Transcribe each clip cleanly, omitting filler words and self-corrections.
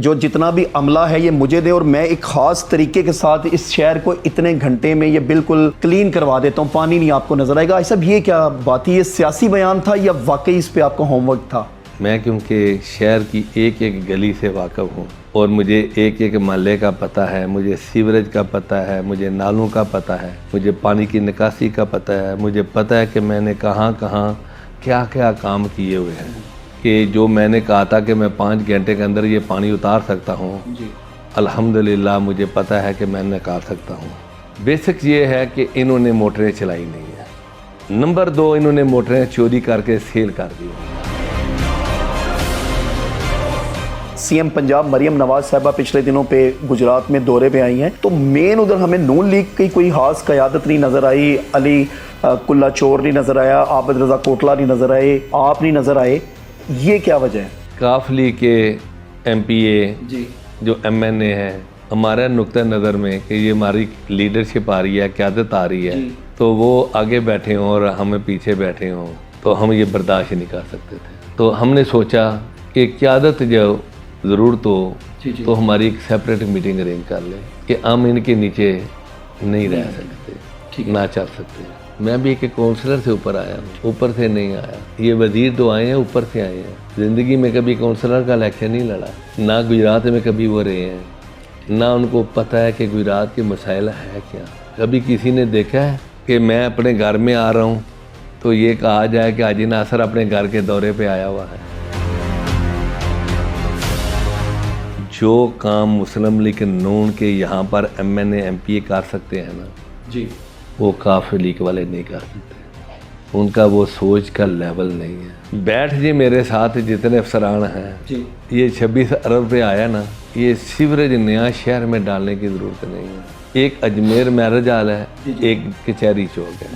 जो जितना भी अमला है ये मुझे दे और मैं एक ख़ास तरीके के साथ इस शहर को इतने घंटे में ये बिल्कुल क्लीन करवा देता हूँ, पानी नहीं आपको नज़र आएगा। ऐसा ये क्या बात है, ये सियासी बयान था या वाकई इस पर आपका होमवर्क था? मैं क्योंकि शहर की एक एक गली से वाकिफ़ हूँ और मुझे एक एक महल्ले का पता है, मुझे सीवरेज का पता है, मुझे नालों का पता है, मुझे पानी की निकासी का पता है, मुझे पता है कि मैंने कहाँ कहाँ क्या क्या काम किए हुए हैं, कि जो मैंने कहा था कि मैं 5 घंटे के अंदर ये पानी उतार सकता हूँ, अल्हम्दुलिल्लाह मुझे पता है कि मैं निकाल सकता हूँ। बेसिक ये है कि इन्होंने मोटरें चलाई नहीं है। नंबर 2, इन्होंने मोटरें चोरी करके सेल कर दी। सीएम पंजाब मरियम नवाज साहबा पिछले दिनों पे गुजरात में दौरे पे आई हैं, तो मेन उधर हमें नून लीग की कोई खास क़यादत नहीं नज़र आई। अली कुल्ला चोर नहीं नज़र आया, आबिद रज़ा कोटला नहीं नज़र आए, आप नहीं नज़र आए, ये क्या वजह है? काफ लीग के MPA जो MNA है, हमारा नुक्ता नज़र में कि ये हमारी लीडरशिप आ रही है, क़यादत आ रही है, तो वो आगे बैठे हों और हमें पीछे बैठे हों तो हम ये बर्दाश्त नहीं कर सकते थे। तो हमने सोचा कि क़यादत जो ज़रूरत हो तो हमारी एक सेपरेट मीटिंग अरेंज कर लें कि हम इनके नीचे नहीं रह सकते, ना चल सकते। मैं भी एक काउंसलर से ऊपर आया हूँ, ऊपर से नहीं आया। ये वज़ीर तो आए हैं, ऊपर से आए हैं। ज़िंदगी में कभी काउंसलर का इलेक्शन नहीं लड़ा, ना गुजरात में कभी वो रहे हैं, ना उनको पता है कि गुजरात के मसाइल है क्या। कभी किसी ने देखा है कि मैं अपने घर में आ रहा हूँ तो ये कहा जाए कि हाजी नासर अपने घर के दौरे पे आया हुआ है। जो काम मुस्लिम लीग नून के यहाँ पर MNA MPA कर सकते हैं ना जी, वो काफ लीग वाले नहीं कर सकते। उनका वो सोच का लेवल नहीं है। बैठ जी मेरे साथ जितने अफसरान हैं जी, ये 26 अरब पे आया ना, ये सीवरेज नया शहर में डालने की ज़रूरत नहीं है। एक अजमेर मैरिज हॉल है, एक कचहरी चौक है,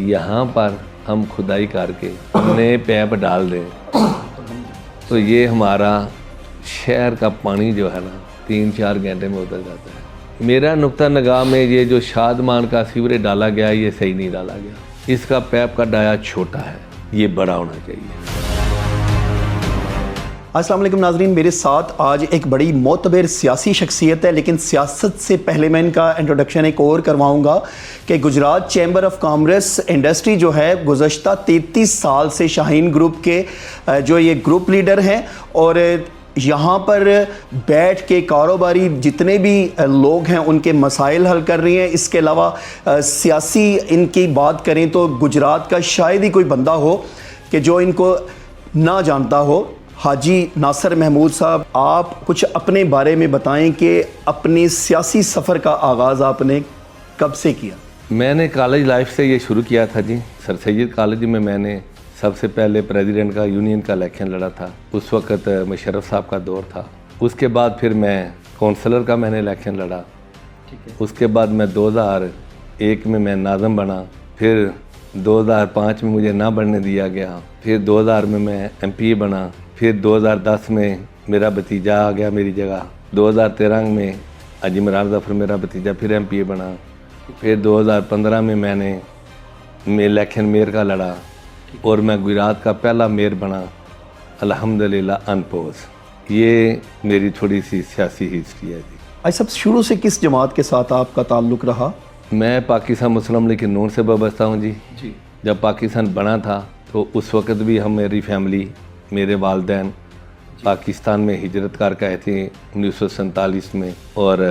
यहाँ पर हम खुदाई करके नए पैप डाल दें तो ये हमारा शहर का पानी जो है ना 3-4 घंटे में उतर जाता है। मेरा नुक्ता निगाह में ये जो शादमान का सीवरेज डाला गया ये सही नहीं डाला गया। इसका पैप का डाया छोटा है, ये बड़ा होना चाहिए। अस्सलाम वालेकुम नाज़रीन, मेरे साथ आज एक बड़ी मोतबर सियासी शख्सियत है, लेकिन सियासत से पहले मैं इनका इंट्रोडक्शन एक और करवाऊंगा कि Gujarat chamber of commerce industry जो है गुज़श्ता 33 साल से शाहीन ग्रुप के जो ये ग्रुप लीडर हैं और यहाँ पर बैठ के कारोबारी जितने भी लोग हैं उनके मसाइल हल कर रही हैं। इसके अलावा सियासी इनकी बात करें तो गुजरात का शायद ही कोई बंदा हो कि जो इनको ना जानता हो। हाजी नासर महमूद साहब, आप कुछ अपने बारे में बताएं कि अपने सियासी सफ़र का आगाज़ आपने कब से किया? मैंने कॉलेज लाइफ से ये शुरू किया था जी। सर सैयद कॉलेज में मैंने सबसे पहले प्रेसिडेंट का यूनियन का इलेक्शन लड़ा था। उस वक़्त मुशर्रफ साहब का दौर था। उसके बाद फिर मैं काउंसलर का मैंने इलेक्शन लड़ा। ठीक है। उसके बाद मैं 2001 में मैं नाज़म बना, फिर 2005 में मुझे ना बनने दिया गया, फिर 2000 में मैं MPA बना, फिर 2010 में मेरा भतीजा आ गया मेरी जगह, 2013 में हाजी इमरान ज़फ़र मेरा भतीजा फिर MPA बना, फिर 2015 में मैंने इलेक्शन मेयर का लड़ा और मैं गुजरात का पहला मेयर बना, अल्हम्दुलिल्लाह अनपोज। ये मेरी थोड़ी सी सियासी हिस्ट्री है जी। आई सब शुरू से किस जमात के साथ आपका ताल्लुक़ रहा? मैं पाकिस्तान मुस्लिम लीग नून से वाबस्ता हूँ जी। जब पाकिस्तान बना था तो उस वक़्त भी हम मेरी फैमिली, मेरे वालिदैन पाकिस्तान में हिजरत करके आए थे 1947 में और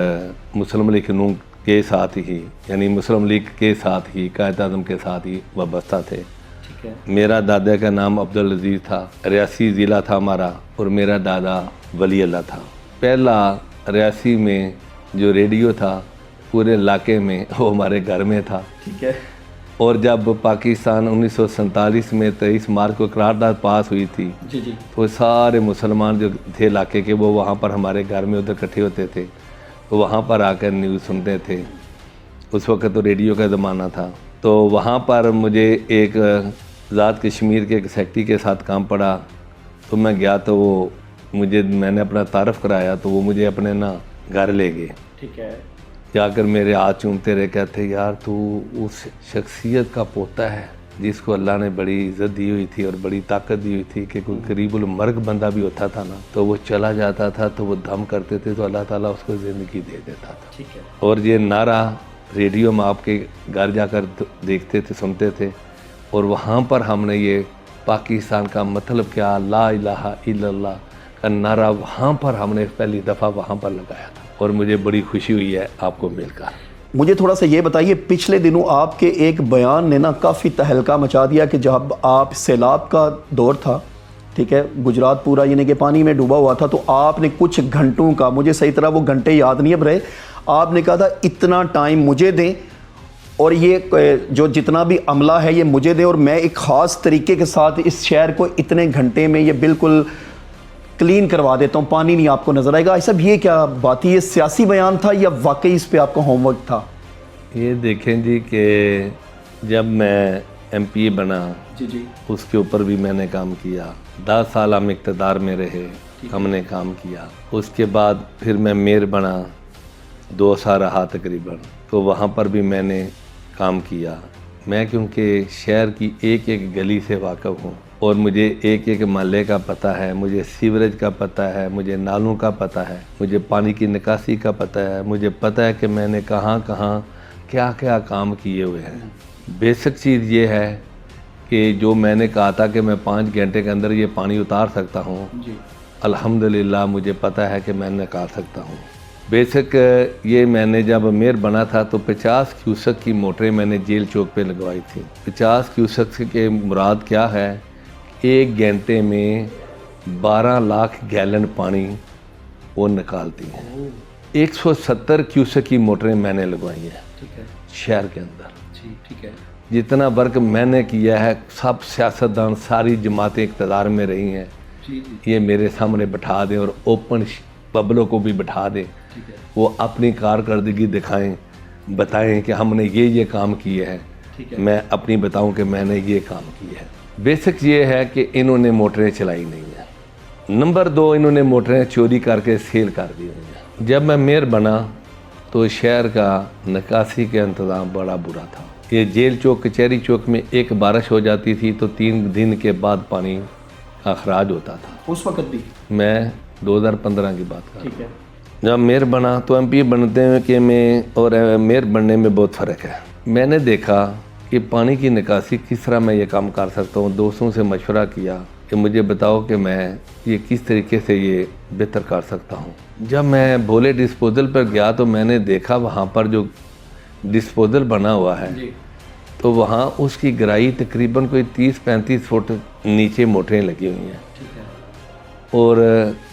मुस्लिम लीग नून के साथ ही, यानी मुस्लिम लीग के साथ ही, कायद आज़म के साथ ही वाबस्ता थे। मेरा दादा का नाम अब्दुल अजीज़ था, रियासी ज़िला था हमारा, और मेरा दादा वली अल्लाह था। पहला रियासी में जो रेडियो था पूरे इलाके में वो हमारे घर में था। ठीक है। और जब पाकिस्तान 1947 में 23 मार्च को करारदाद पास हुई थी जी, तो सारे मुसलमान जो थे इलाके के वो वहाँ पर हमारे घर में उधर इकट्ठे होते थे, तो वहाँ पर आकर न्यूज़ सुनते थे। उस वक्त तो रेडियो का ज़माना था। तो वहाँ पर मुझे एक ज़ात कश्मीर के एक सेक्रेटरी के साथ काम पड़ा, तो मैं गया तो वो मैंने अपना तारफ़ कराया, तो वो मुझे अपने ना घर ले गए। ठीक है। जाकर मेरे हाथ चूमते रहे, कहते यार तू उस शख्सियत का पोता है जिसको अल्लाह ने बड़ी इज़्ज़त दी हुई थी और बड़ी ताकत दी हुई थी कि कोई करीबुल मर्ग बंदा भी होता था ना, तो वो चला जाता था तो वो दम करते थे तो अल्लाह ताला उसको ज़िंदगी दे देता था। ठीक है। और ये नारा रेडियो में आपके घर जाकर देखते थे, सुनते थे, और वहाँ पर हमने ये पाकिस्तान का मतलब क्या, ला इलाहा इल्लल्लाह का नारा वहाँ पर हमने पहली दफ़ा वहाँ पर लगाया था, और मुझे बड़ी खुशी हुई है आपको मिलकर। मुझे थोड़ा सा ये बताइए, पिछले दिनों आपके एक बयान ने ना काफ़ी तहलका मचा दिया कि जब आप सैलाब का दौर था, ठीक है, गुजरात पूरा यानी कि पानी में डूबा हुआ था, तो आपने कुछ घंटों का, मुझे सही तरह वो घंटे याद नहीं अब रहे, आपने कहा था इतना टाइम मुझे दें और ये जो जितना भी अमला है ये मुझे दें और मैं एक ख़ास तरीके के साथ इस शहर को इतने घंटे में ये बिल्कुल क्लीन करवा देता हूँ, पानी नहीं आपको नज़र आएगा। ऐसा ये क्या बात है, ये सियासी बयान था या वाकई इस पे आपका होमवर्क था? ये देखें जी कि जब मैं एमपी बना जी उसके ऊपर भी मैंने काम किया, 10 साल हम इक़्तिदार में रहे, हमने काम किया। उसके बाद फिर मैं मेयर बना, 2 साल रहा तकरीबन, तो वहाँ पर भी मैंने काम किया। मैं क्योंकि शहर की एक एक गली से वाकिफ़ हूँ और मुझे एक एक महल्ले का पता है, मुझे सीवरेज का पता है, मुझे नालों का पता है, मुझे पानी की निकासी का पता है, मुझे पता है कि मैंने कहाँ कहाँ क्या क्या काम किए हुए हैं। बेसिक चीज़ ये है कि जो मैंने कहा था कि मैं 5 घंटे के अंदर ये पानी उतार सकता हूँ, अल्हम्दुलिल्लाह मुझे पता है कि मैं निकाल सकता हूँ। बेसिक ये मैंने जब मेयर बना था तो 50 क्यूसेक की मोटरें मैंने जेल चौक पे लगवाई थी। 50 क्यूसेक के मुराद क्या है, 1 घंटे में 12 लाख गैलन पानी वो निकालती हैं। 170 क्यूसेक की मोटरें मैंने लगवाई हैं शहर के अंदर। ठीक है। जितना वर्क मैंने किया है, सब सियासतदान, सारी जमातें इक़्तिदार में रही हैं, ये मेरे सामने बैठा दें और ओपन पब्लिक को भी बैठा दें, वो अपनी कारकर्दगी दिखाएं, बताएं कि हमने ये काम किए हैं, मैं अपनी बताऊं कि मैंने ये काम किया है। बेसिक ये है कि इन्होंने मोटरें चलाई नहीं हैं। नंबर 2, इन्होंने मोटरें चोरी करके सेल कर दी हुई हैं। जब मैं मेयर बना तो शहर का निकासी का इंतज़ाम बड़ा बुरा था। ये जेल चौक, कचहरी चौक में एक बारिश हो जाती थी तो 3 दिन के बाद पानी का अखराज होता था। उस वक्त भी? मैं 2015 की बात कर रहा हूँ। ठीक है। जब मेयर बना तो एमपी बनते हुए कि में और मेयर बनने में बहुत फ़र्क है। मैंने देखा कि पानी की निकासी किस तरह मैं ये काम कर सकता हूँ। दोस्तों से मशवरा किया कि मुझे बताओ कि मैं ये किस तरीके से ये बेहतर कर सकता हूँ। जब मैं भोले डिस्पोजल पर गया तो मैंने देखा वहाँ पर जो डिस्पोजल बना हुआ है तो वहाँ उसकी गहराई तकरीबन कोई 30-35 फुट नीचे मोटरें लगी हुई हैं और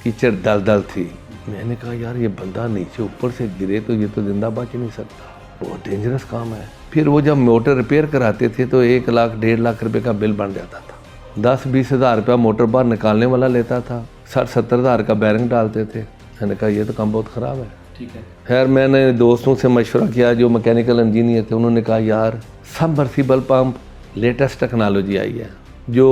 कीचड़ दल थी। मैंने कहा यार ये बंदा नीचे ऊपर से गिरे तो ये तो जिंदा बच नहीं सकता, बहुत डेंजरस काम है। फिर वो जब मोटर रिपेयर कराते थे तो 1 लाख 1.5 लाख रुपए का बिल बन जाता था। 10-20 हज़ार रुपया मोटर बाहर निकालने वाला लेता था, 60-70 हज़ार का बैरिंग डालते थे। मैंने कहा ये तो काम बहुत ख़राब है। ठीक है। खैर मैंने दोस्तों से मशवरा किया जो मैकेनिकल इंजीनियर थे, उन्होंने कहा यार सबमर्सिबल पंप लेटेस्ट टेक्नोलॉजी आई है जो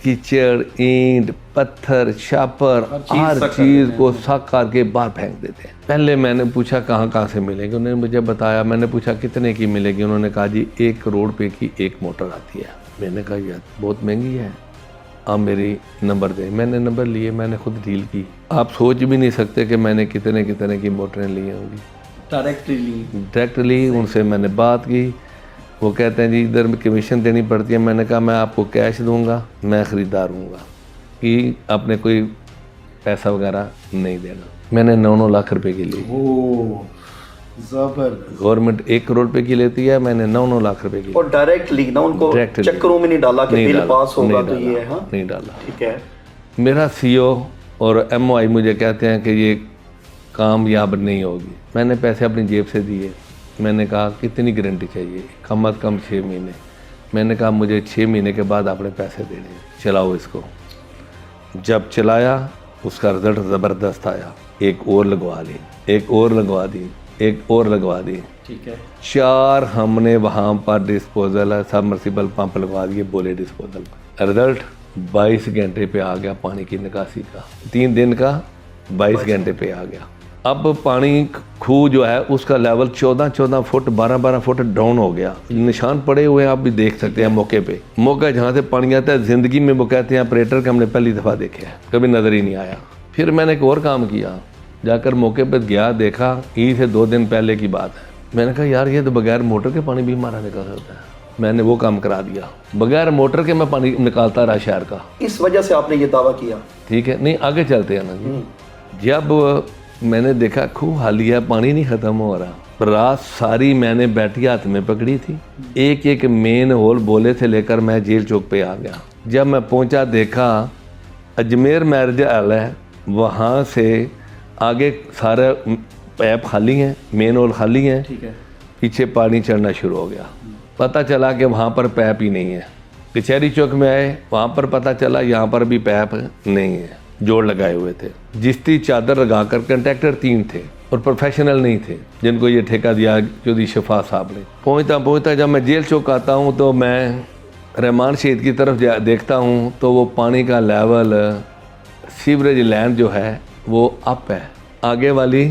कीचड़, ईंट, पत्थर, शापर हर चीज़ को सक करके बाहर फेंक देते हैं। पहले मैंने पूछा कहाँ से मिलेगी, उन्होंने मुझे बताया। मैंने पूछा कितने की मिलेगी, उन्होंने कहा जी 1 करोड़ रुपए की एक मोटर आती है। मैंने कहा यार बहुत महंगी है, आप मेरी नंबर दें। मैंने नंबर लिए, मैंने खुद डील की। आप सोच भी नहीं सकते कि मैंने कितने की मोटरें ली होंगी। डायरेक्टली उनसे मैंने बात की। वो कहते हैं जी इधर कमीशन देनी पड़ती है। मैंने कहा मैं आपको कैश दूंगा, मैं ख़रीदार हूँगा, कि आपने कोई पैसा वगैरह नहीं देना। मैंने 9 लाख रुपए की ली। जबरदस्त। गवर्नमेंट 1 करोड़ रुपए की लेती है, मैंने 9 लाख रुपए की। और डायरेक्टली ना उनको चक्करों में नहीं डाला कि बिल पास होगा तो ये नहीं डाला। ठीक है। मेरा सीओ और एमओआई मुझे कहते हैं कि ये कामयाब नहीं होगी। मैंने पैसे अपनी जेब से दिए। मैंने कहा कितनी गारंटी चाहिए, कम अज़ कम 6 महीने। मैंने कहा मुझे 6 महीने के बाद आपने पैसे देने, चलाओ इसको। जब चलाया उसका रिजल्ट ज़बरदस्त आया। एक और लगवा ली, एक और लगवा दी, एक और लगवा दी। ठीक है। 4 हमने वहाँ पर डिस्पोजल सबमर्सिबल पंप लगवा दिए बोले डिस्पोजल पर। रिजल्ट 22 घंटे पे आ गया पानी की निकासी का। 3 दिन का 22 घंटे पे आ गया। अब पानी खूह जो है उसका लेवल 14-14 फुट 12-12 फुट डाउन हो गया। निशान पड़े हुए हैं, आप भी देख सकते हैं मौके पे। मौका जहाँ से पानी आता है, ज़िंदगी में वो कहते हैं ऑपरेटर के हमने पहली दफ़ा देखे है, कभी नज़र ही नहीं आया। फिर मैंने एक और काम किया, जाकर मौके पर गया, देखा ईद से 2 दिन पहले की बात है। मैंने कहा यार ये तो बगैर मोटर के पानी भी हमारा निकल सकता है। मैंने वो काम करा दिया, बगैर मोटर के मैं पानी निकालता रहा शहर का। इस वजह से आपने ये दावा किया? ठीक है, नहीं आगे चलते हैं ना जी। जब मैंने देखा खूह खाली है, पानी नहीं ख़त्म हो रहा, रात सारी मैंने बैठी हाथ में पकड़ी थी, एक एक मेन होल बोले से लेकर मैं जेल चौक पे आ गया। जब मैं पहुंचा देखा अजमेर मैरिज हॉल है, वहाँ से आगे सारे पैप खाली हैं, मेन होल खाली हैं, ठीक है। पीछे पानी चढ़ना शुरू हो गया। पता चला कि वहाँ पर पैप ही नहीं है। कचहरी चौक में आए, वहाँ पर पता चला यहाँ पर भी पैप नहीं है, जोड़ लगाए हुए थे। जिस्ती चादर लगाकर कंट्रैक्टर 3 थे और प्रोफेशनल नहीं थे, जिनको ये ठेका दिया चौधरी शफा साहब ने। पहुँचता जब मैं जेल चौक आता हूँ तो मैं रहमान शहीद की तरफ देखता हूँ तो वो पानी का लेवल, सीवरेज लाइन जो है वो अप है, आगे वाली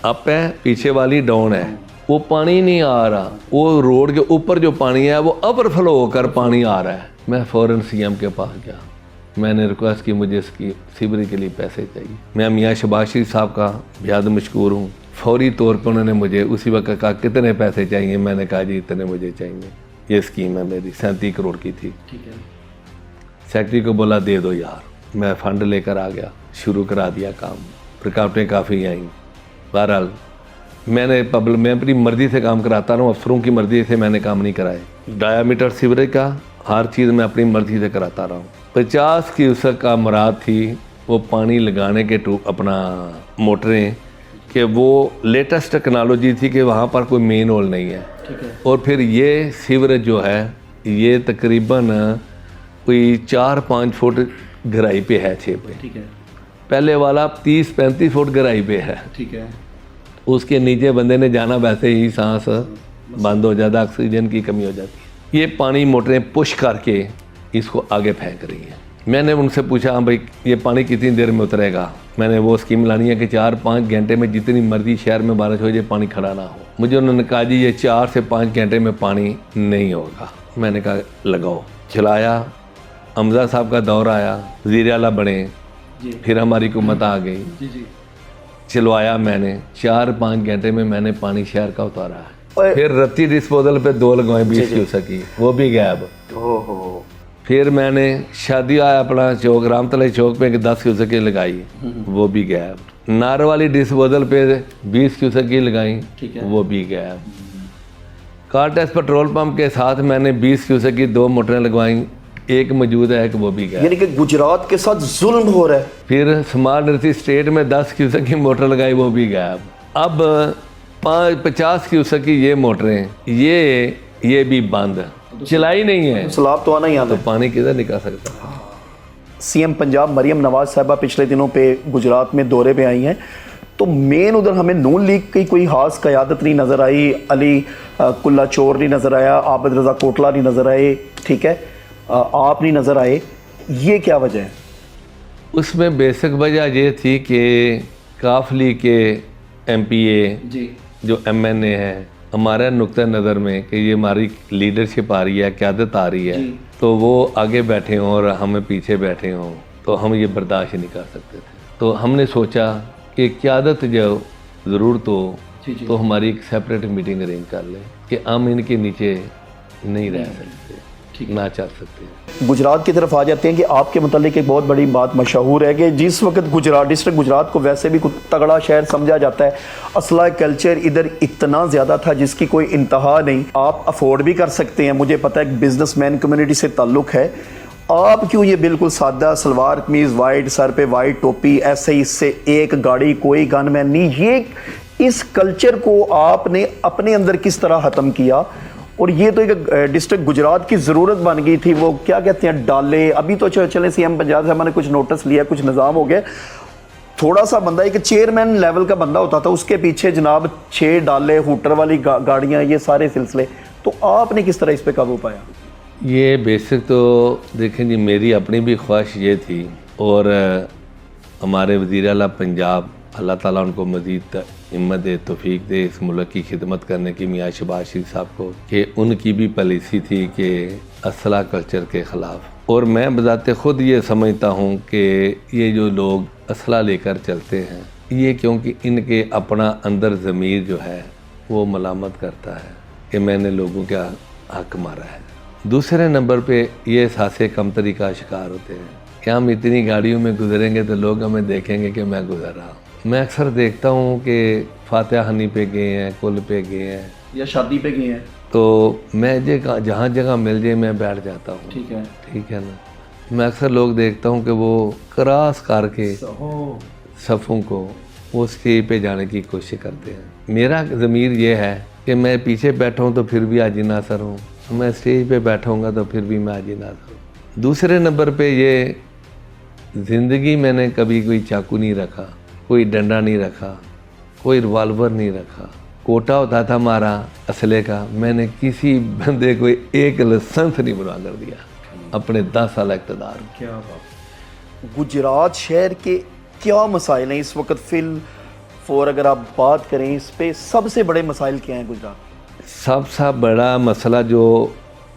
अप है, पीछे वाली डाउन है। वो पानी नहीं आ रहा, वो रोड के ऊपर जो पानी है वो ओवरफ्लो होकर पानी आ रहा है। मैं फ़ौरन सीएम के पास गया, मैंने रिक्वेस्ट की मुझे इसकी सीवरेज के लिए पैसे चाहिए। मैं मियाँ शहबाज शरीफ साहब का बेहद मशकूर हूँ। फौरी तौर पर उन्होंने मुझे उसी वक्त कहा कितने पैसे चाहिए, मैंने कहा जी इतने मुझे चाहिए। ये स्कीम है मेरी, 37 करोड़ की थी। ठीक है। सेक्रेटरी को बोला दे दो यार, मैं फ़ंड लेकर आ गया, शुरू करा दिया काम। रुकावटें काफ़ी आईं। बहरहाल मैं अपनी मर्ज़ी से काम कराता रहा हूँ, अफसरों की मर्ज़ी से मैंने काम नहीं कराए। डायामीटर सीवरेज का हर चीज़ मैं अपनी मर्ज़ी से कराता रहा हूँ। 50 क्यूसेक का मुराद थी वो पानी लगाने के अपना मोटरें, कि वो लेटेस्ट टेक्नोलॉजी थी कि वहाँ पर कोई मेन होल नहीं है। ठीक है। और फिर ये सीवरेज जो है ये तकरीबन कोई 4-5 फुट गहराई पे है, 6 पे। ठीक है। पहले वाला 30-35 फुट गहराई पे है। ठीक है। उसके नीचे बंदे ने जाना वैसे ही सांस बंद हो जाता, ऑक्सीजन की कमी हो जाती है। ये पानी मोटरें पुश करके इसको आगे फेंक रही हैं। मैंने उनसे पूछा हाँ भाई ये पानी कितनी देर में उतरेगा। मैंने वो स्कीम लानी है कि 4-5 घंटे में जितनी मर्जी शहर में बारिश हो जाए पानी खड़ा ना हो। मुझे उन्होंने कहा जी ये 4 से 5 घंटे में पानी नहीं होगा। मैंने कहा लगाओ, चलाया। हमजा साहब का दौर आया, वज़ीर आला बने, फिर हमारी हुकूमत आ गई, चलवाया मैंने। 4-5 घंटे में मैंने पानी शहर का उतारा है। फिर रत्ती डिस्पोजल पे 2 लगवाए 20 क्यूसेक की, वो भी गायब। ओहो। फिर मैंने शादी आया अपना चौक रामतलाई चौक पे 10 क्यूसेक की लगाई, वो भी गायब। नार वाली डिस्पोजल पे 20 क्यूसेक की लगाई, वो भी गायब। कार्टेस पेट्रोल पंप के साथ मैंने 20 क्यूसेक की 2 मोटरें लगवाई, एक मौजूद है कि वो भी गायब। यानी कि गुजरात के साथ जुल्म हो रहा है। फिर स्मार्ट नर्सी स्टेट में 10 क्यूसेक की मोटर लगाई, वो भी गायब। अब 50 क्यूसेक की ये मोटरें ये भी बंद, चलाई नहीं है। सैलाब तो आना ही आना तो है। पानी किधर निकल सकता है? सीएम पंजाब मरियम नवाज साहिबा पिछले दिनों पे गुजरात में दौरे पे आई हैं, तो मेन उधर हमें नून लीग की कोई खास क़यादत नहीं नज़र आई। अली कुल्ला चोर नहीं नज़र आया, आबिद रज़ा कोटला नहीं नज़र आए, ठीक है, आप नहीं नज़र आए। ये क्या वजह है? उसमें बेसिक वजह ये थी कि काफली के MPA जी जो MNA है, हमारा नुक्ता नज़र में कि ये हमारी लीडरशिप आ रही है, क़यादत आ रही है, तो वो आगे बैठे हों और हमें पीछे बैठे हों तो हम ये बर्दाश्त नहीं कर सकते थे। तो हमने सोचा कि क़यादत जब ज़रूरत हो तो हमारी एक सेपरेट मीटिंग अरेंज कर लें कि हम इनके नीचे नहीं रह सकते, ना चल सकते। गुजरात की तरफ आ जाते हैं कि आपके मुतालिक एक बहुत बड़ी बात मशहूर है कि जिस वक्त गुजरात डिस्ट्रिक्ट गुजरात को वैसे भी तगड़ा शहर समझा जाता है, असला कल्चर इधर इतना ज़्यादा था जिसकी कोई इंतहा नहीं। आप अफोर्ड भी कर सकते हैं, मुझे पता है बिजनेसमैन कम्युनिटी से ताल्लुक़ है। आप क्यों ये बिल्कुल सादा सलवार कमीज़ वाइट, सर पे वाइट टोपी, ऐसे ही इससे एक गाड़ी, कोई गनमैन नहीं, ये इस कल्चर को आपने अपने अंदर किस तरह ख़त्म किया? और ये तो एक डिस्ट्रिक्ट गुजरात की ज़रूरत बन गई थी। वो क्या कहते हैं डाले, अभी तो चले सीएम पंजाब साहब ने कुछ नोटिस लिया, कुछ निज़ाम हो गया। थोड़ा सा बंदा एक चेयरमैन लेवल का बंदा होता था, उसके पीछे जनाब 6 डाले, हूटर वाली गाड़ियाँ, ये सारे सिलसिले। तो आपने किस तरह इस पर काबू पाया? ये बेसिक तो देखें जी, मेरी अपनी भी ख्वाहिश ये थी और हमारे वज़ीर आला पंजाब अल्लाह ताला उनको मज़ीद हिम्मत दे, तौफीक दे इस मुल्क की खिदमत करने की, मियाँ शहबाज शरीफ साहब को, कि उनकी भी पॉलिसी थी कि असला कल्चर के ख़िलाफ़। और मैं बज़ाते ख़ुद ये समझता हूँ कि ये जो लोग असला लेकर चलते हैं, ये क्योंकि इनके अपना अंदर ज़मीर जो है वो मलामत करता है कि मैंने लोगों का हक मारा है। दूसरे नंबर पे ये एहसास कमतरी का शिकार होते हैं कि हम इतनी गाड़ियों में गुजरेंगे तो लोग हमें देखेंगे कि मैं गुजर रहा हूँ। मैं अक्सर देखता हूँ कि फातिहा हनी पे गए हैं, कुल पे गए हैं या शादी पे गए हैं, तो मैं जहाँ जगह मिल जाए मैं बैठ जाता हूँ। ठीक है ना। मैं अक्सर लोग देखता हूँ कि वो क्रॉस करके सफ़ों को वो स्टेज पे जाने की कोशिश करते हैं। मेरा ज़मीर ये है कि मैं पीछे बैठा हूँ तो फिर भी हाजी नासर हूँ, मैं स्टेज पे बैठाऊँगा तो फिर भी मैं हाजी नासर हूँ। दूसरे नंबर पे ये ज़िंदगी मैंने कभी कोई चाकू नहीं रखा, कोई डंडा नहीं रखा, कोई रिवाल्वर नहीं रखा। कोटा होता था हमारा असले का, मैंने किसी बंदे को एक लाइसेंस नहीं बना कर दिया अपने 10 साल इक़्तिदार में। क्या बात। गुजरात शहर के क्या मसाइल हैं इस वक्त फिल फॉर, अगर आप बात करें इस पे सबसे बड़े मसाइल क्या हैं गुजरात? सबसे बड़ा मसला जो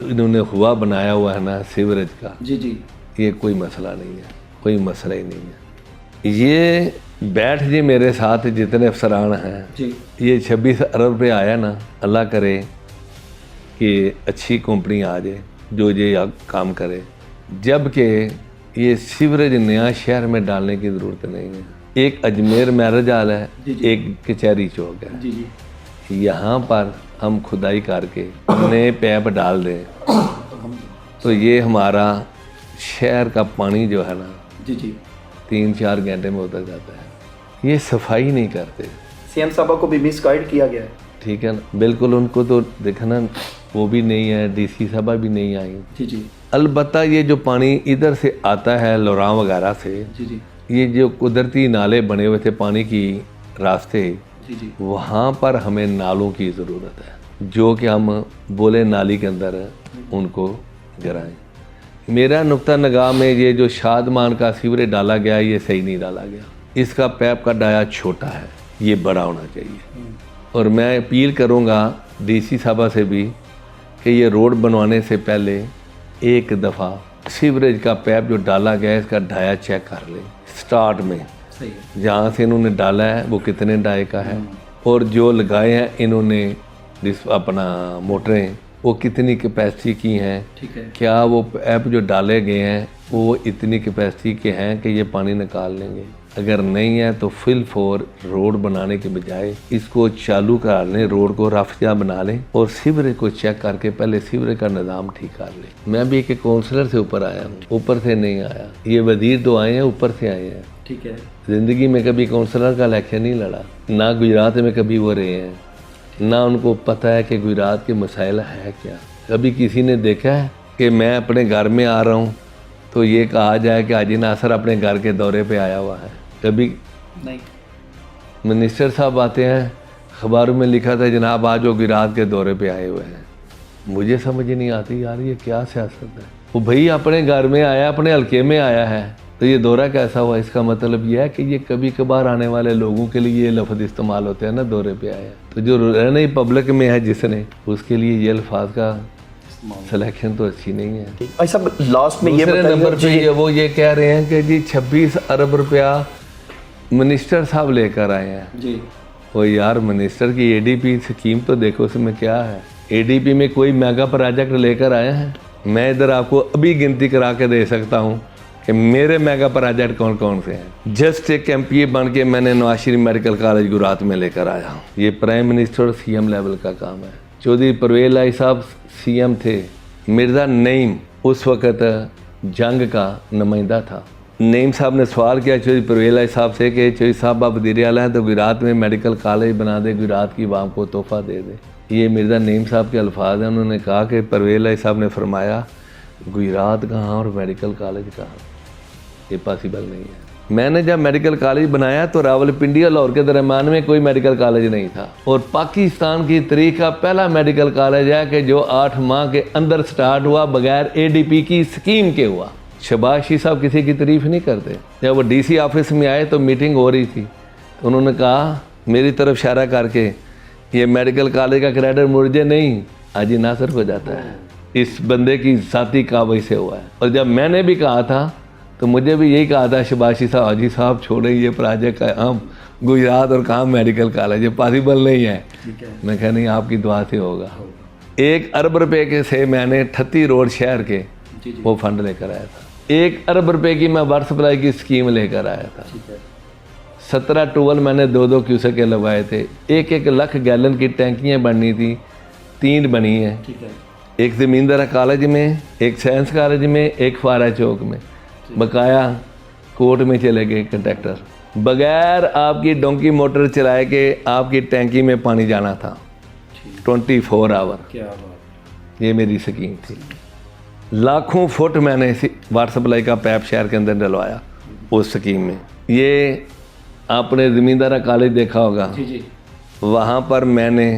इन्होंने हुआ बनाया हुआ है ना सीवरेज का, जी ये कोई मसला नहीं है, कोई मसला ही नहीं है। ये बैठ जी मेरे साथ जितने अफसरान हैं जी, ये 26 अरब रुपये आया ना, अल्लाह करे कि अच्छी कंपनी आ जाए जो ये काम करे, जबकि ये सीवरेज नया शहर में डालने की ज़रूरत नहीं है। एक अजमेर मैरिज हॉल है, एक कचहरी चौक है, यहाँ पर हम खुदाई करके नए पैप डाल दें तो ये हमारा शहर का पानी जो है ना 3-4 घंटे में उतर जाता है। ये सफाई नहीं करते। सीएम साहब को भी मिसगाइड किया गया है। ठीक है ना, बिल्कुल उनको तो देखना वो भी नहीं है, डीसी साहबा भी नहीं आई। अलबत्ता ये जो पानी इधर से आता है लोरां वगैरह से, ये जो कुदरती नाले बने हुए थे पानी की रास्ते, वहाँ पर हमें नालों की ज़रूरत है जो कि हम बोले नाली के अंदर उनको गिराएं। मेरा नुक्ता नगाह में ये जो शादमान का सीवरेज डाला गया ये सही नहीं डाला गया। इसका पैप का डाया छोटा है, ये बड़ा होना चाहिए। और मैं अपील करूँगा डीसी साहबा से भी कि ये रोड बनवाने से पहले एक दफ़ा सीवरेज का पैप जो डाला गया है इसका डाया चेक कर ले स्टार्ट में, जहाँ से इन्होंने डाला है वो कितने डाये का है, और जो लगाए हैं इन्होंने अपना मोटरें वो कितनी कैपेसिटी की हैं, क्या वो पैप जो डाले गए हैं वो इतनी कैपेसिटी के हैं कि ये पानी निकाल लेंगे। अगर नहीं है तो फिल फॉर रोड बनाने के बजाय इसको चालू करा लें, रोड को रफ्ता बना लें और सीवरेज को चेक करके पहले सीवरेज का निज़ाम ठीक कर लें। मैं भी एक काउंसलर से ऊपर आया हूँ, ऊपर से नहीं आया। ये वजीर तो आए हैं, ऊपर से आए हैं। ठीक है, ज़िंदगी में कभी काउंसलर का इलेक्शन नहीं लड़ा, ना गुजरात में कभी वो रहे हैं, ना उनको पता है कि गुजरात के मसाइल है क्या। कभी किसी ने देखा है कि मैं अपने घर में आ रहा हूँ तो ये कहा जाए कि हाजी नासर अपने घर के दौरे पे आया हुआ है? कभी नहीं। मिनिस्टर साहब आते हैं, अखबारों में लिखा था जनाब आज वो गुजरात के दौरे पे आए हुए हैं। मुझे समझ ही नहीं आती यार ये क्या सियासत है। वो भाई अपने घर में आया, अपने हल्के में आया है, तो ये दौरा कैसा हुआ? इसका मतलब ये है कि ये कभी कभार आने वाले लोगों के लिए ये लफ्ज़ इस्तेमाल होते हैं ना, दौरे पे आया। तो जो रहने पब्लिक में है जिसने, उसके लिए ये अल्फाज का सिलेक्शन तो अच्छी नहीं है। ऐसा लास्ट में ये नंबर पे वो ये कह रहे हैं कि जी 26 अरब रुपया मिनिस्टर साहब लेकर आए हैं जी। वो यार मिनिस्टर की एडीपी स्कीम तो देखो उसमें क्या है। एडीपी में कोई मेगा प्रोजेक्ट लेकर आए हैं? मैं इधर आपको अभी गिनती करा के दे सकता हूँ कि मेरे मेगा प्रोजेक्ट कौन कौन से हैं। जस्ट एक एमपीए बन के मैंने नवाज शरीफ मेडिकल कॉलेज गुजरात में लेकर आया हूँ। ये प्राइम मिनिस्टर और सीएम लेवल का काम है। चौधरी परवेज लाई साहब सीएम थे, मिर्ज़ा नईम उस वक़्त जंग का नुमाइंदा था। नईम साहब ने सवाल किया चौधरी परवेज लाई साहब से कि चौधरी साहब आप वज़ीर आला हैं तो गुजरात में मेडिकल कॉलेज बना दे, गुजरात की आवाम को तोहफ़ा दे दे। ये मिर्ज़ा नईम साहब के अल्फाज हैं। उन्होंने कहा कि परवेज लाई साहब ने फरमाया गुजरात कहाँ और मेडिकल कॉलेज कहाँ, ये पॉसिबल नहीं है। मैंने जब मेडिकल कॉलेज बनाया तो रावलपिंडी और लाहौर के दरमियान में कोई मेडिकल कॉलेज नहीं था, और पाकिस्तान की तारीख का पहला मेडिकल कॉलेज है कि जो 8 माह के अंदर स्टार्ट हुआ, बगैर एडीपी की स्कीम के हुआ। शहबाज शरीफ साहब किसी की तारीफ नहीं करते। जब वो डीसी ऑफिस में आए तो मीटिंग हो रही थी तो उन्होंने कहा मेरी तरफ इशारा करके, ये मेडिकल कॉलेज का क्रेडिट मुझे नहीं हाजी नासिर को जाता है, इस बंदे की ज़ाती काबी से हुआ है। और जब मैंने भी कहा था तो मुझे भी यही कहा था शबाशी साहब, हाजी साहब छोड़ें ये प्रोजेक्ट, हम गुजरात और कहाँ मेडिकल कॉलेज, ये पॉसिबल नहीं है। मैं कहा नहीं, आपकी दुआ से होगा। 1 अरब रुपए के से मैंने 38 रोड शहर के वो फंड लेकर आया था। 1 अरब रुपए की मैं वाटर सप्लाई की स्कीम लेकर आया था। 17 ट्यूबवेल मैंने 2-2 क्यूसेक के लगवाए थे। 1-1 लाख गैलन की टैंकियाँ बननी थी, 3 बनी हैं, एक ज़मींदारा कॉलेज में, एक साइंस कॉलेज में, एक फारा चौक में। बकाया कोर्ट में चले गए कंट्रैक्टर, बगैर आपकी डोंकी मोटर चलाए के आपकी टैंकी में पानी जाना था 24 आवर। क्या बात। ये मेरी स्कीम थी। लाखों फुट मैंने वाटर सप्लाई का पैप शहर के अंदर डलवाया उस स्कीम में। ये आपने ज़मींदारा कॉलेज देखा होगा, वहाँ पर मैंने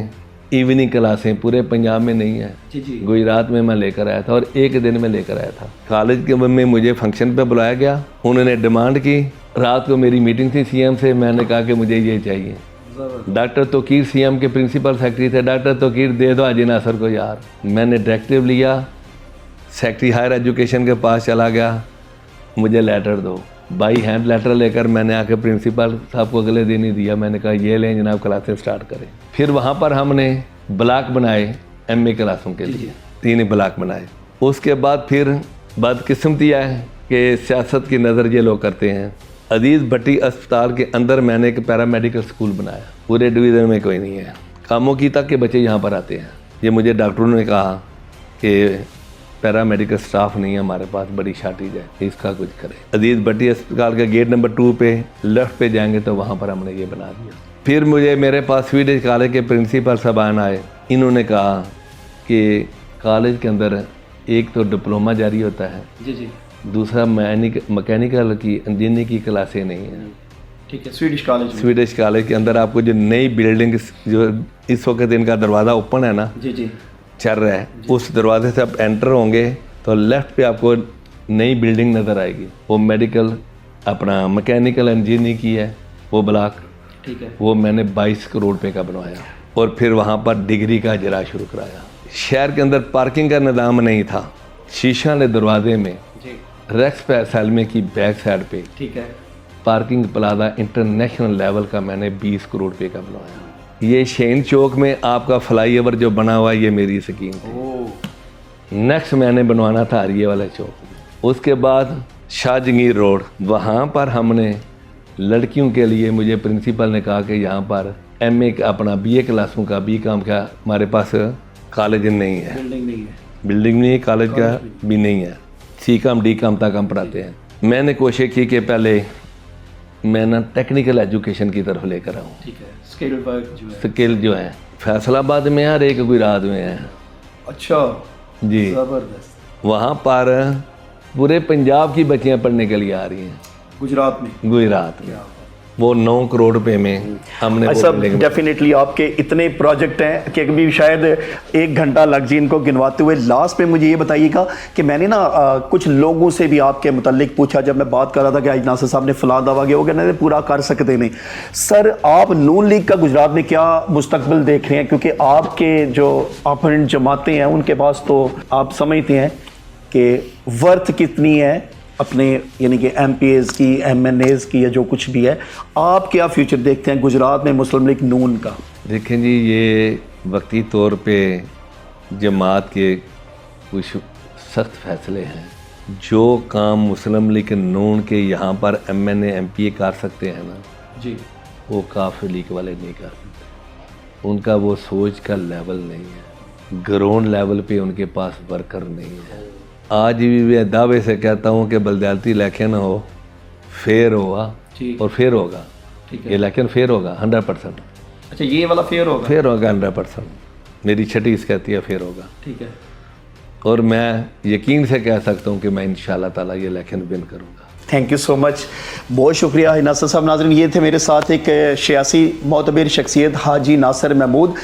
इवनिंग क्लासें पूरे पंजाब में नहीं है, गुजरात में मैं लेकर आया था और 1 दिन में लेकर आया था। कॉलेज के में मुझे फंक्शन पे बुलाया गया, उन्होंने डिमांड की। रात को मेरी मीटिंग थी सीएम से, मैंने कहा कि मुझे ये चाहिए। डॉक्टर तोकीर सीएम के प्रिंसिपल सेक्रेटरी थे, डॉक्टर तोकीर दे दो हाजी नासिर को यार। मैंने डायरेक्टिव लिया, सेक्रेटरी हायर एजुकेशन के पास चला गया, मुझे लेटर दो। बाई हैंड लेटर लेकर मैंने आके प्रिंसिपल साहब को अगले दिन ही दिया। मैंने कहा ये लें जनाब, क्लासेस स्टार्ट करें। फिर वहाँ पर हमने ब्लॉक बनाए एमए क्लासों के लिए, 3 ब्लॉक बनाए। उसके बाद फिर बदकिस्मती है कि सियासत की नज़र ये लोग करते हैं। अजीज़ भट्टी अस्पताल के अंदर मैंने एक पैरामेडिकल स्कूल बनाया, पूरे डिवीज़न में कोई नहीं है। कामों की तक के बच्चे यहाँ पर आते हैं। ये मुझे डॉक्टरों ने कहा कि पैरामेडिकल स्टाफ नहीं है हमारे पास, बड़ी शार्टेज है, इसका कुछ करें। अजीज़ भट्टी अस्पताल के गेट नंबर 2 पे लेफ़्ट पे जाएंगे तो वहाँ पर हमने ये बना दिया। फिर मुझे मेरे पास स्वीडिश कॉलेज के प्रिंसिपल साहबान आए, इन्होंने कहा कि कॉलेज के अंदर एक तो डिप्लोमा जारी होता है, दूसरा मैकेनिकल की इंजीनियरिंग की क्लासें नहीं है। ठीक है, स्वीडिश कॉलेज के अंदर आपको जो नई बिल्डिंग, जो इस वक्त इनका दरवाज़ा ओपन है ना, चल रहा है, उस दरवाजे से आप एंटर होंगे तो लेफ़्ट पे आपको नई बिल्डिंग नज़र आएगी। वो मेडिकल अपना मैकेनिकल इंजीनियरिंग की है वो ब्लॉक। ठीक है, वो मैंने 22 करोड़ रुपए का बनवाया और फिर वहाँ पर डिग्री का इजरा शुरू कराया। शहर के अंदर पार्किंग का निज़ाम नहीं था, शीशा ने दरवाजे में रेक्स सैलमे की बैक साइड पे, ठीक है, पार्किंग प्लाजा इंटरनेशनल लेवल का मैंने 20 करोड़ रुपए का बनवाया। ये शेन चौक में आपका फ्लाईओवर जो बना हुआ है, ये मेरी स्कीम थी। नेक्स्ट मैंने बनवाना था हरिये वाला चौक। उसके बाद शाहजहांगीर रोड, वहाँ पर हमने लड़कियों के लिए, मुझे प्रिंसिपल ने कहा कि यहाँ पर एमए अपना बीए क्लासों का, बीकॉम का हमारे पास कॉलेज नहीं है, बिल्डिंग नहीं है, कॉलेज का भी नहीं है। सीकॉम डीकॉम तक हम पढ़ाते हैं। मैंने कोशिश की कि पहले मैं ना टेक्निकल एजुकेशन की तरफ लेकर आऊँ। ठीक है, स्किल वर्क जो है, स्किल जो है फैसलाबाद में है और एक गुजरात में है। अच्छा जी, जबरदस्त। वहाँ पर पूरे पंजाब की बच्चियाँ पढ़ने के लिए आ रही हैं। गुजरात में वो 9 करोड़ रुपए में हमने सब डेफिनेटली आपके इतने प्रोजेक्ट हैं कि अभी शायद 1 घंटा लग जाए इनको गिनवाते हुए। लास्ट में मुझे ये बताइएगा कि मैंने ना कुछ लोगों से भी आपके मुतालिक पूछा, जब मैं बात कर रहा था कि आज नासिर साहब ने फला दावा किया, वो कहने पूरा कर सकते नहीं। सर, आप नून लीग का गुजरात में क्या मुस्तकबिल देख रहे हैं? क्योंकि आपके जो अपोनेंट जमातें हैं उनके पास तो आप समझते हैं कि वर्थ कितनी है अपने, यानी कि एमपीएस की, एमएनएस की, या जो कुछ भी है। आप क्या फ्यूचर देखते हैं गुजरात में मुस्लिम लीग नून का? देखें जी, ये वक्ती तौर पे जमात के कुछ सख्त फैसले हैं। जो काम मुस्लिम लीग नून के यहाँ पर एमएनए एमपीए कर सकते हैं ना जी, वो काफिर लीग वाले नहीं कर सकते। उनका वो सोच का लेवल नहीं है, ग्राउंड लेवल पे उनके पास वर्कर नहीं है। आज भी मैं दावे से कहता हूँ कि बलदयाती इलेक्शन हो, फेयर होगा और फेयर होगा। ये इलेक्शन फेयर होगा 100%। अच्छा, ये वाला फेयर होगा? फेयर होगा 100%। मेरी छठी इस कहती है फेयर होगा। ठीक है, और मैं यकीन से कह सकता हूँ कि मैं इंशाल्लाह ताला ये इलेक्शन विन करूँगा। थैंक यू सो मच, बहुत शुक्रिया नासिर साहब। नाज़रीन, ये थे मेरे साथ एक सियासी मोतबर शख्सियत हाजी नासिर महमूद।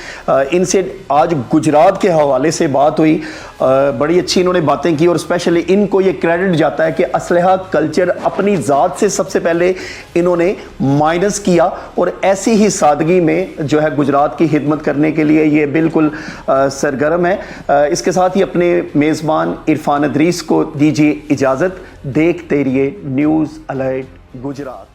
इनसे आज गुजरात के हवाले से बात हुई बड़ी अच्छी इन्होंने बातें की और स्पेशली इनको ये क्रेडिट जाता है कि असलहा कल्चर अपनी ज़ात से सबसे पहले इन्होंने माइनस किया और ऐसी ही सादगी में जो है गुजरात की खिदमत करने के लिए ये बिल्कुल सरगर्म है। इसके साथ ही अपने मेज़बान इरफान अदरीस को दीजिए इजाज़त। देखते रहिए न्यूज़ अलर्ट गुजरात।